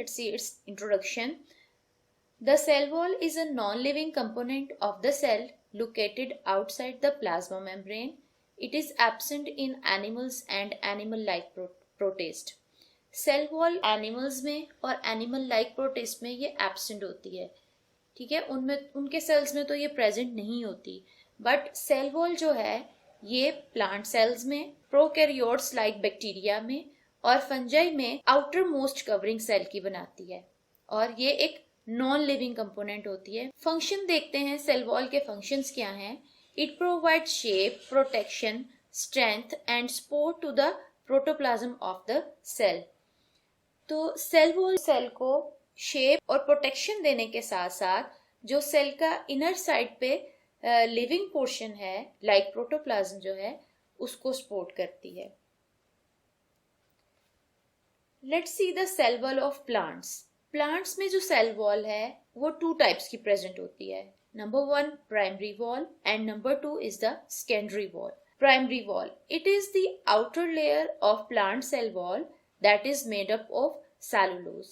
Let's see its introduction. The cell wall is a non-living component of the cell located outside the plasma membrane. It is absent in animals and animal-like protist. Cell wall animals में और animal like protist में ये absent होती है, ठीक है. उनमें उनके सेल्स में तो ये प्रेजेंट नहीं होती. बट सेल वॉल जो है ये प्लांट सेल्स में, प्रोकैरियोट्स लाइक बैक्टीरिया में और फंजाई में आउटर मोस्ट कवरिंग सेल की बनाती है और ये एक नॉन लिविंग कंपोनेंट होती है. फंक्शन देखते हैं सेल वॉल के फंक्शंस क्या हैं. It provide shape, protection, strength and support to the protoplasm of the cell. तो सेल वॉल सेल को शेप और प्रोटेक्शन देने के साथ साथ जो सेल का इनर साइड पे लिविंग पोर्शन है लाइक प्रोटोप्लाज्म जो है उसको सपोर्ट करती है. Let's see the cell wall of plants. Plants में जो सेल वॉल है वो 2 टाइप्स की प्रेजेंट होती है. Number 1 primary wall and number 2 is the secondary wall. Primary wall, it is the outer layer of plant cell wall that is made up of cellulose.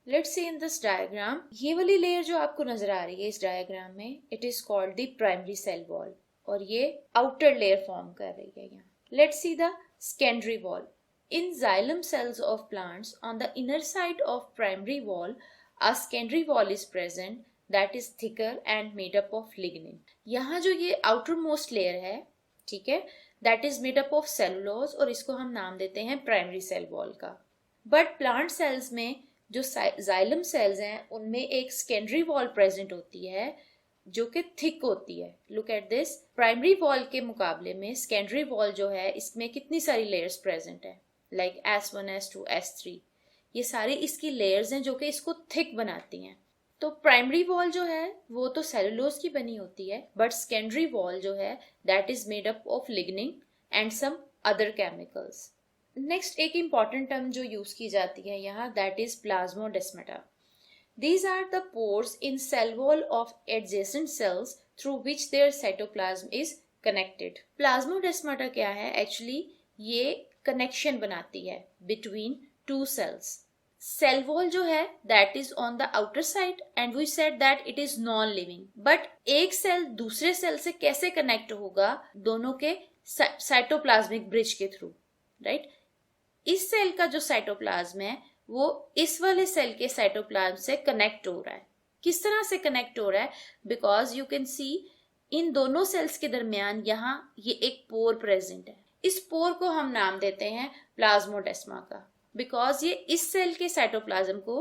Let's see in this diagram. ये वाली layer जो आपको नजर आ रही है इस diagram में, it is called the primary cell wall और ये आउटर लेयर फॉर्म कर रही है यहाँ. Let's see the secondary wall. In xylem cells of plants, on the inner side of primary wall, a secondary wall is present that is thicker and made up of lignin. यहाँ जो ये outermost layer है, ठीक है, that is made up of cellulose और इसको हम नाम देते हैं primary cell wall का. But plant cells में जो xylem cells हैं उनमें एक secondary wall present होती है जो कि थिक होती है. Look at this. Primary wall के मुकाबले में सेकेंडरी वॉल जो है इसमें कितनी सारी लेयर्स प्रेजेंट है लाइक S1, S2, S3. ये सारी इसकी लेयर्स हैं जो कि इसको थिक बनाती हैं. तो प्राइमरी वॉल जो है वो तो सेलुलोज की बनी होती है बट सेकेंडरी वॉल जो है that is made up of lignin and some other chemicals. Next एक इम्पॉर्टेंट टर्म जो यूज की जाती है यहाँ that is plasmodesmata. These are the pores in cell wall of adjacent cells through which their cytoplasm is connected. Plasmodesmata क्या है? Actually ये connection बनाती है बिटवीन 2 cells. Cell wall जो है that is on the outer side and we said that it is non-living. But एक cell दूसरे cell से कैसे कनेक्ट होगा? दोनों के साइटोप्लाज्मिक ब्रिज के थ्रू, राइट? इस सेल का जो साइटोप्लाज्म है वो इस वाले सेल के साइटोप्लाज्म से कनेक्ट हो रहा है. किस तरह से कनेक्ट हो रहा है? बिकॉज यू कैन सी इन दोनों सेल्स के दरमियान यहाँ ये एक पोर प्रेजेंट है. इस पोर को हम नाम देते हैं प्लाज्मोडेस्मा का बिकॉज ये इस सेल के साइटोप्लाज्म को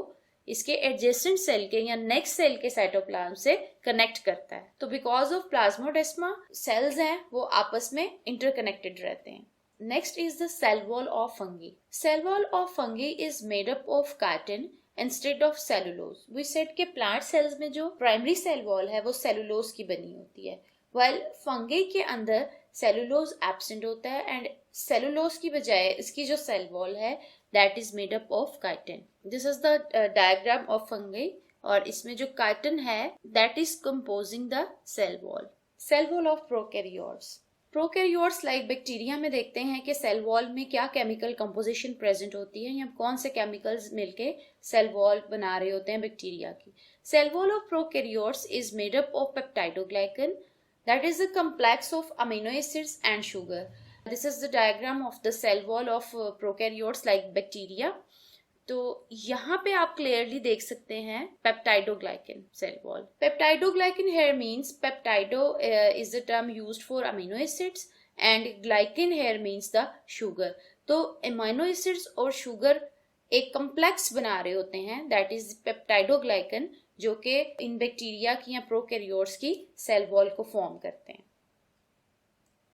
इसके एडजेसेंट सेल के या नेक्स्ट सेल के साइटोप्लाज्म से कनेक्ट करता है. तो बिकॉज ऑफ प्लाज्मोडेस्मा सेल्स हैं वो आपस में इंटरकनेक्टेड रहते हैं. Next is the cell wall of fungi. Cell wall of fungi is made up of chitin instead of cellulose. We said कि plant cells में जो primary cell wall है वो cellulose की बनी होती है, while fungi के अंदर cellulose absent होता है and cellulose की बजाय इसकी जो cell wall है that is made up of chitin. This is the diagram of fungi और इसमें जो chitin है that is composing the cell wall. Cell wall of prokaryotes. Prokaryotes like bacteria में देखते हैं कि सेल वॉल में क्या केमिकल कंपोजिशन प्रेजेंट होती है या कौन से केमिकल्स मिलके सेल वॉल बना रहे होते हैं बैक्टीरिया की. Cell wall of prokaryotes is made up of peptidoglycan that is a complex of amino acids and sugar. This is the diagram of the cell wall of prokaryotes like bacteria. तो यहाँ पे आप clearly देख सकते हैं peptidoglycan cell wall. Peptidoglycan here means peptido is the term used for amino acids and glycan here means the sugar. तो amino acids और sugar एक कम्प्लेक्स बना रहे होते हैं दैट इज पेप्टाइडोग्लाइकन जो कि इन बैक्टीरिया की या प्रोकैरियोट्स की सेल वॉल को फॉर्म करते हैं.